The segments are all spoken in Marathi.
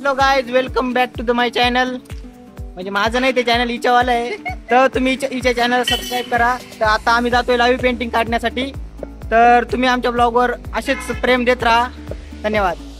Hello guys, welcome back to the my channel. म्हणजे माझं नाही, ते चॅनल हिच्यावालं आहे. तर तुम्ही हिच्या चॅनल सबस्क्राईब करा. तर आता आम्ही जातोय लाईव्ह पेंटिंग काढण्यासाठी. तर तुम्ही आमच्या ब्लॉगवर असेच प्रेम देत राहा. धन्यवाद.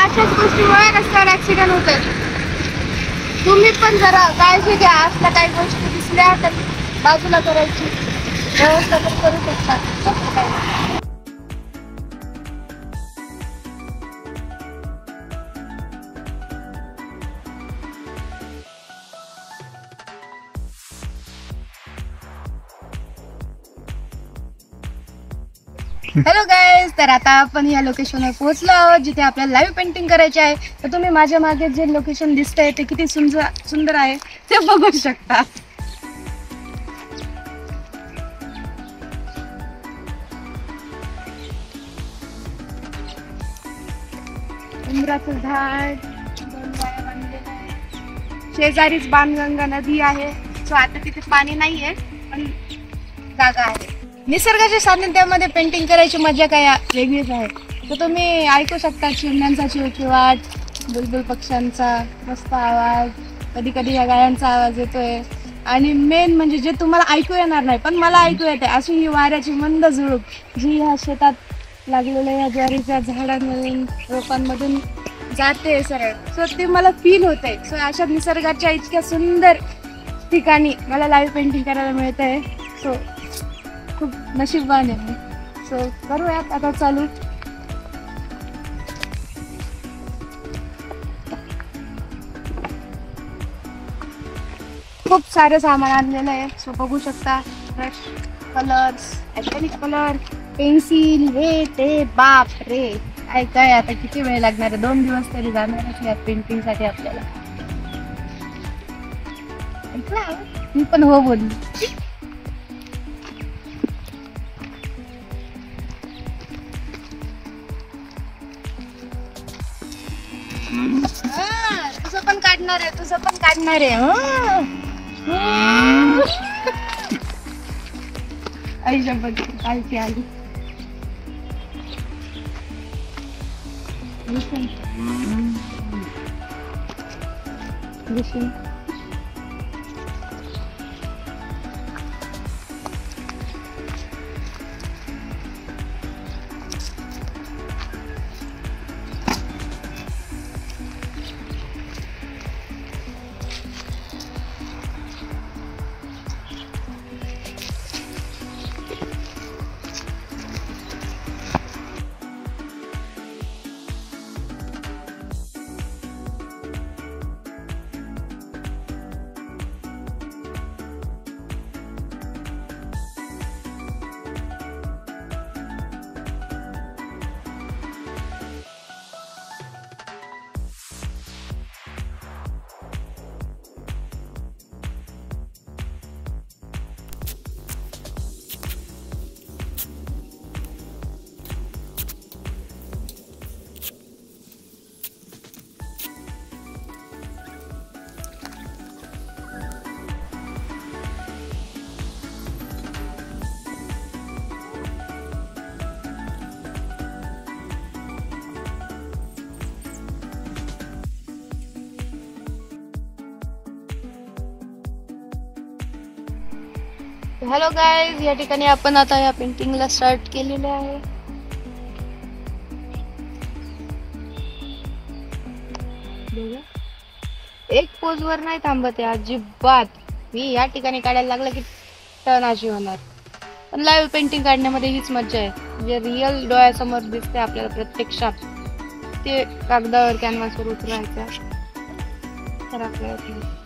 अशाच गोष्टीमुळे रस्त्यावर ऍक्सिडेंट होतात. तुम्ही पण जरा काळजी घ्या. असल्या काही गोष्टी दिसल्या तर बाजूला करायची व्यवस्था तर करू शकता. हॅलो गाईज, तर आता आपण या लोकेशनवर पोहोचलो आहोत जिथे आपल्याला लाईव्ह पेंटिंग करायचे आहे. तर तुम्ही माझ्या मागे जे लोकेशन दिसतंय ते किती सुंदर आहे ते बघू शकता. उंबराचं झाड, दोन बाया बांधलेल्या आहे. शेजारीच बाणगंगा नदी आहे. सो आता तिथे पाणी नाहीये पण जागा आहे. निसर्गाच्या सानिध्यामध्ये पेंटिंग करायची मजा काय वेगळीच आहे. तर तुम्ही ऐकू शकता चिमण्यांचा चिवचिवाट, बुलबुल पक्ष्यांचा मस्त आवाज, कधी कधी या गायांचा आवाज येतोय. आणि मेन म्हणजे जे तुम्हाला ऐकू येणार नाही पण मला ऐकू येते अशी ही वाऱ्याची मंद झुळूक जी ह्या शेतात लागलेल्या या ज्वारीच्या झाडांमधून रोपांमधून जाते सरळ. सो ती मला फील होते. सो अशा निसर्गाच्या इतक्या सुंदर ठिकाणी मला लाईव्ह पेंटिंग करायला मिळतंय. सो खूप नशीबवान आहे मी. सो करूयात आता चालू. खूप सारे सामान आणलेलं आहे. सो बघू शकता brush, colours, acrylic colour, pencil, हे ते. बाप रे, काय आता किती वेळ लागणार आहे. 2 दिवस तरी जाणारच या पेंटिंगसाठी आपल्याला. मी पण हो बोलली. तुझं पण काढणार आहे. आईच्या बद्दल कालची आली. हॅलो गाईज, या ठिकाणी आपण आता या पेंटिंगला स्टार्ट केलेले आहे. एक पोज वर नाही थांबत आहे अजिबात. मी या ठिकाणी काढायला लागलं की टर्न अशी होणार. पण लाईव्ह पेंटिंग काढण्यामध्ये हीच मज्जा आहे. जे रिअल डोळ्यासमोर दिसते आपल्याला प्रत्यक्षात ते कागदावर कॅनव्हासवर उतरायचं तर आपल्याला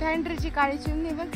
फॅन्ड्रीची काळी चिमणी बघ.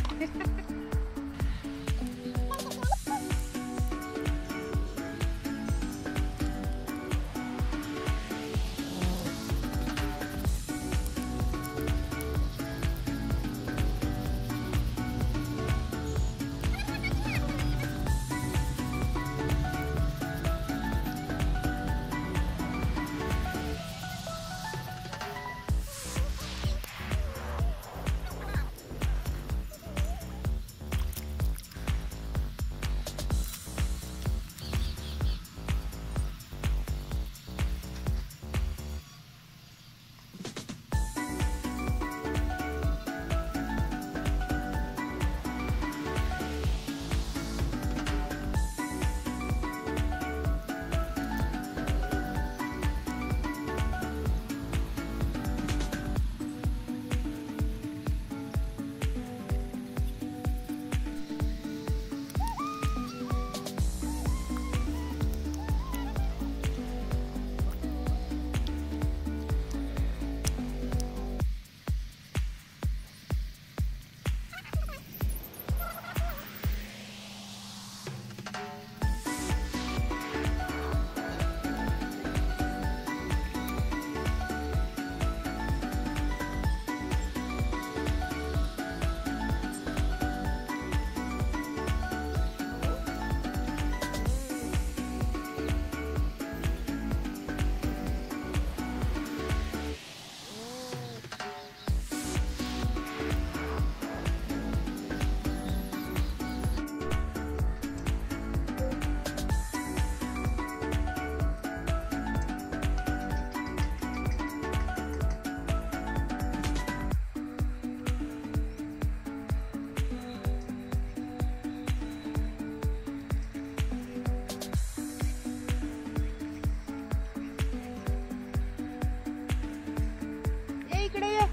इकडे ये.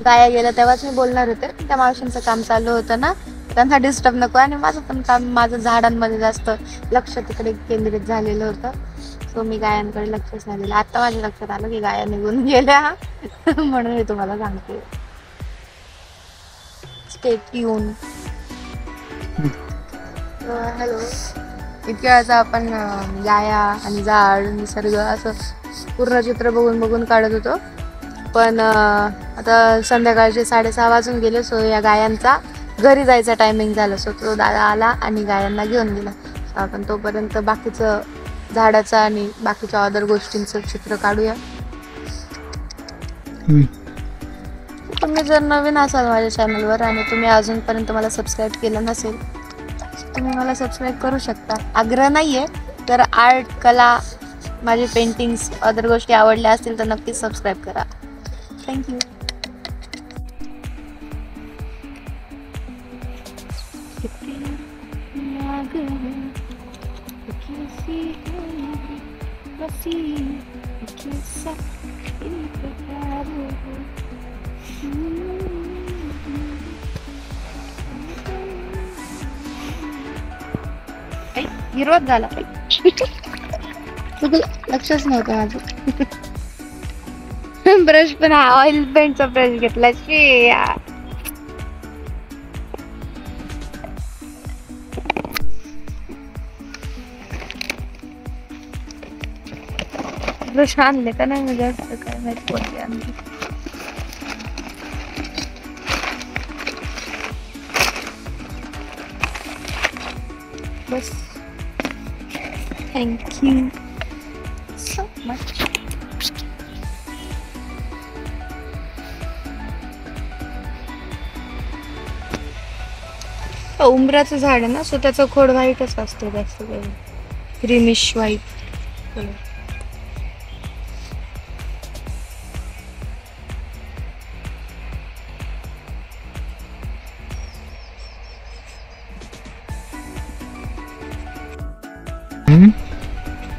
गाया गेल्या तेव्हाच मी बोलणार होते, त्या मावशींचं काम चालू होतं ना, त्यांना डिस्टर्ब नको, आणि माझं पण काम, माझं झाडांमध्ये जास्त लक्ष तिकडे केंद्रित झालेलं होतं. सो मी गायांकडे लक्षच नाही दिलं. आता माझ्या लक्षात आलं की गाया निघून गेल्या म्हणून मी तुम्हाला सांगते. Stay tune. हॅलो. इतक्या वेळाचा आपण गाया आणि झाड, निसर्ग असं पूर्ण चित्र बघून बघून काढत होतो. पण आता संध्याकाळचे 6:30 वाजून गेले. सो या गायांचा घरी जायचा टायमिंग झाला. सो तो दादा आला आणि गायांना घेऊन गेला. आपण तोपर्यंत बाकीचं झाडाचं आणि बाकीच्या अदर गोष्टींचं चित्र काढूया. तुम्ही जर नवीन असाल माझ्या चॅनलवर आणि तुम्ही अजूनपर्यंत मला सबस्क्राईब केलं नसेल, तुम्ही मला सबस्क्राईब करू शकता. आग्रह नाहीये, तर आर्ट, कला, माझे पेंटिंग्स, अदर गोष्टी आवडल्या असतील तर नक्कीच सबस्क्राईब करा. थँक्यू. विरोध झाला लक्षच नव्हतं माझं. ब्रश पण ऑइल पेंटचा ब्रश घेतला. ब्रश आणले का नाही म्हणजे काय माहिती कोणती आणली. बस. Thank you so much. उंबराचं झाड आहे ना, सो त्याचा खोड व्हाईटच असतो जास्त करून, क्रीमिश व्हाईट कलर.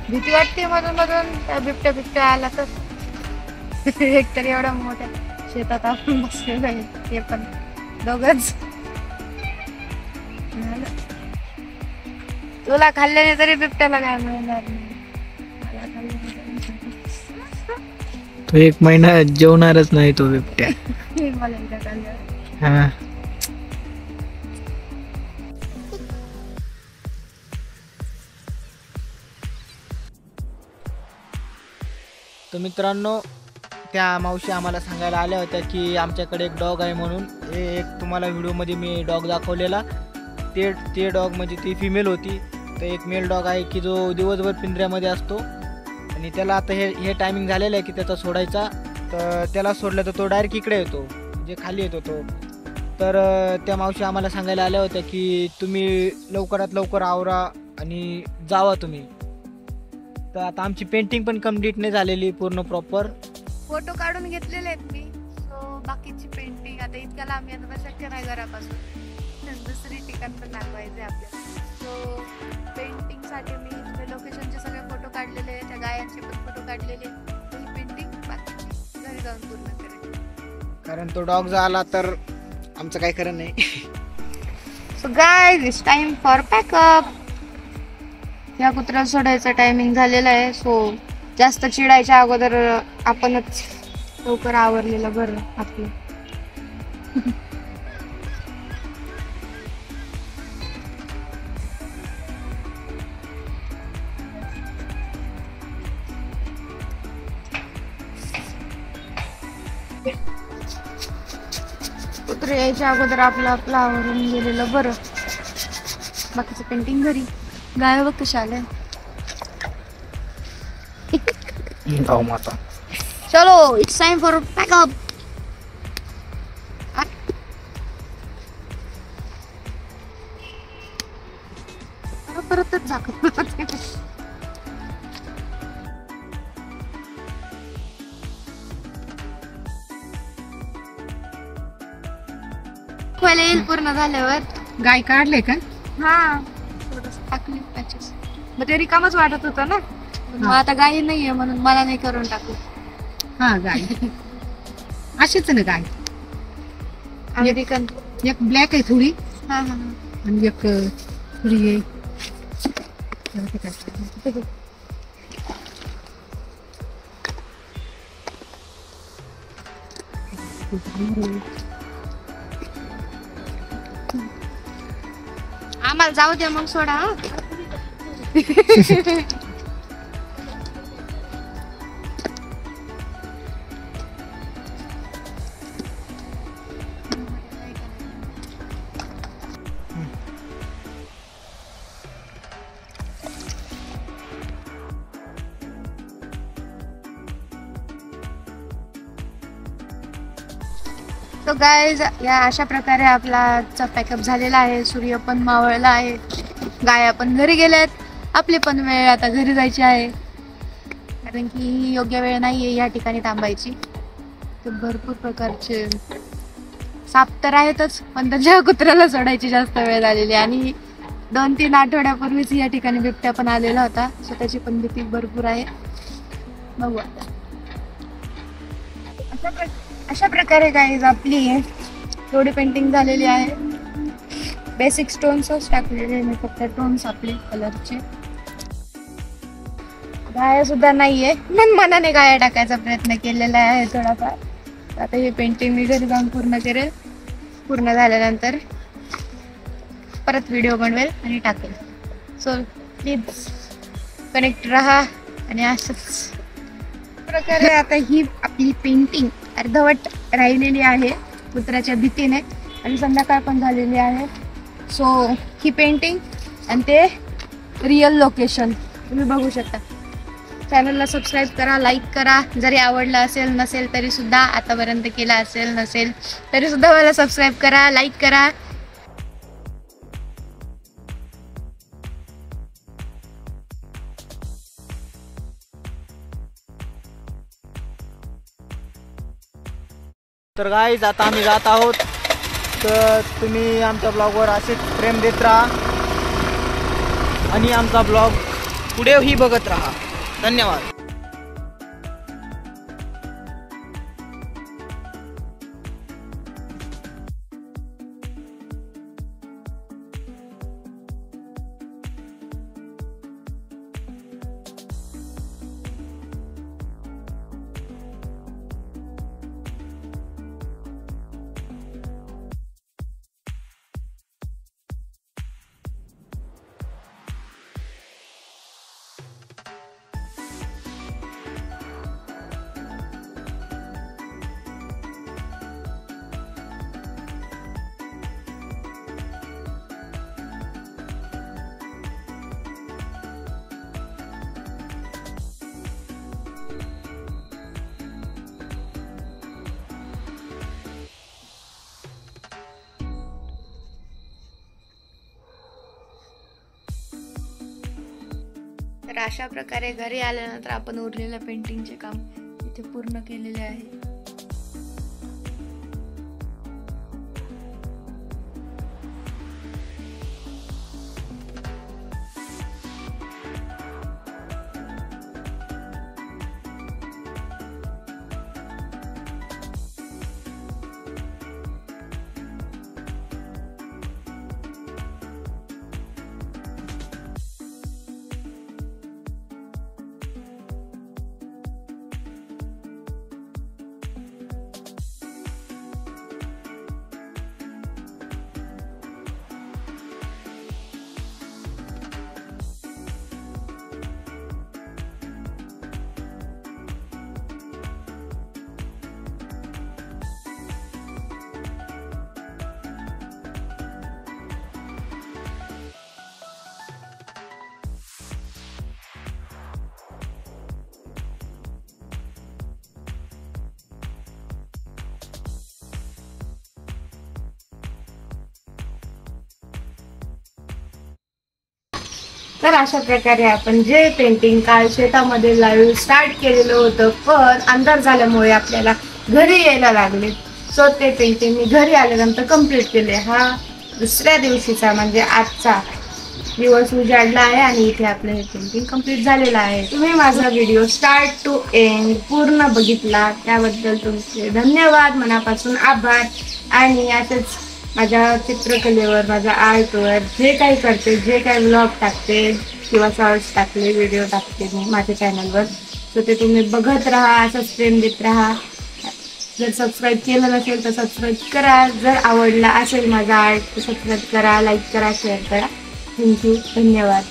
भीती वाटते मधून मधून त्या बिबट्या आला तर. एकतरी एवढ्या मोठ्या शेतात आपण बसलेलो आहे, ते पण दोघच. तुला खाल्ल्याने तरी बिबट्याला काय मिळणार नाही. तो 1 महिना जेवणारच नाही तो बिबट्या. मला एकदा खाल्लं. तर मित्रांनो, त्या मावशी आम्हाला सांगायला आल्या होत्या की आमच्याकडे एक डॉग आहे म्हणून. हे एक तुम्हाला व्हिडिओमध्ये मी डॉग दाखवलेला, ते डॉग म्हणजे ती फिमेल होती. तर एक मेल डॉग आहे की जो दिवसभर पिंजऱ्यामध्ये असतो आणि त्याला आता हे टायमिंग झालेलं आहे की त्याचा सोडायचा. तर त्याला सोडलं तर तो डायरेक्ट इकडे येतो, म्हणजे खाली येतो तो. तर त्या मावशी आम्हाला सांगायला आल्या होत्या की तुम्ही लवकरात लवकर आवरा आणि जावा तुम्ही. तर आता आमची पेंटिंग पण कम्प्लीट नाही झालेली पूर्ण प्रॉपर. फोटो काढून घेतलेले आहेत मी. सो बाकीची पेंटिंग आता इतक्याला आम्ही आता शक्य नाही घरापासून, दुसरी ठिकाण पण दाखवायचे आपल्याला. सो पेंटिंगसाठी मी लोकेशनचे सगळे फोटो काढलेले आहेत, त्या गायांचे पण फोटो काढलेले. ही पेंटिंग बाकीची घरी जाऊन पूर्ण करेल, कारण तो डॉग जर आला तर आमचं काही खरं नाही. So guys, it's time for pack up. या कुत्र्याला सोडायचा टायमिंग झालेला आहे. सो जास्त चिडायच्या अगोदर आपणच लवकर आवरलेलं बरं आपलं. कुत्रे यायच्या अगोदर आपलं आवरून गेलेलं बरं. बाकीचं पेंटिंग घरी. गाय बघ कशा आल्या. चलो, इट्स टाइम फॉर पॅकअप. परतच झाकत. येईल पूर्ण झाल्यावर. गाय काढले का? हा, थोडंसं टाकली पॅचेस. मग ते रिकामच वाटत होतं ना, मग आता गाय नाहीये म्हणून मला नाही करून टाकलं. हा, गाय अशीच ना गाय. अमेरिकन. एक ब्लॅक आहे थोडी हा हा आणि एक थोडी आहे. आम्हाला जाऊ द्या मग सोडा. हा. तो गाइज या अशा प्रकारे आपला आजचा पॅकअप झालेला आहे. सूर्य पण मावळला आहे, गाया पण घरी गेल्यात, आपली पण वेळ आता घरी जायची आहे, कारण की ही योग्य वेळ नाहीये या ठिकाणी थांबायची. तर भरपूर प्रकारचे साप तर आहेतच, पण त्याच्या कुत्र्याला सोडायची जास्त वेळ झालेली आहे. आणि 2-3 आठवड्यापूर्वीच या ठिकाणी बिबट्या पण आलेला होता, सो त्याची पण भीती भरपूर आहे. बघू आता. अशा प्रकारे गाईज आपली थोडी पेंटिंग झालेली आहे. बेसिक स्टोन्सच टाकलेले मी, फक्त टोन्स आपले कलरचे. गाया सुद्धा नाहीये, मन मनाने गाया टाकायचा प्रयत्न केलेला आहे थोडाफार. आता ही पेंटिंग मी घरी जाऊन पूर्ण करेल. पूर्ण झाल्यानंतर परत व्हिडिओ बनवेल आणि टाकेल. सो प्लीज कनेक्ट राहा. आणि अशाच प्रकारे आता ही आपली पेंटिंग अर्धवट राहिलेली आहे कुत्र्याच्या भीतीने, आणि संध्याकाळ पण झालेली आहे. सो ही पेंटिंग आणि ते रिअल लोकेशन तुम्ही बघू शकता. चॅनलला सबस्क्राईब करा, लाईक करा. जरी आवडलं असेल नसेल तरी सुद्धा, आतापर्यंत केला असेल नसेल तरी सुद्धा मला सबस्क्राईब करा, लाईक करा. तर गाईज आता आम्ही जात आहोत. तर तुम्ही आमच्या ब्लॉगवर असेच प्रेम देत राहा आणि आमचा ब्लॉग पुढेही बघत राहा. धन्यवाद. तर अशा प्रकारे घरी आल्यानंतर आपण उरलेलं पेंटिंगचे काम इथे पूर्ण केलेले आहे. तर अशा प्रकारे आपण जे पेंटिंग काल शेतामध्ये लाईव्ह स्टार्ट केलेलं होतं, पण अंधार झाल्यामुळे आपल्याला घरी यायला लागले. सो ते पेंटिंग मी घरी आल्यानंतर कम्प्लीट केले. हा दुसऱ्या दिवशीचा म्हणजे आजचा दिवस उजाडला आहे आणि इथे आपलं हे पेंटिंग कम्प्लीट झालेलं आहे. तुम्ही माझा व्हिडिओ स्टार्ट टू एंड पूर्ण बघितला त्याबद्दल तुमचे धन्यवाद, मनापासून आभार. आणि असंच माझ्या चित्रकलेवर, माझ्या आर्टवर जे काही करते, जे काही ब्लॉग टाकते किंवा शॉर्ट्स टाकले, व्हिडिओ टाकते मी माझ्या चॅनलवर, तर ते तुम्ही बघत राहा, असंच प्रेम देत राहा. जर सबस्क्राईब केलं नसेल तर सबस्क्राईब करा. जर आवडला असेल माझा आर्ट तर सबस्क्राईब करा, लाईक करा, शेअर करा. थँक्यू, धन्यवाद.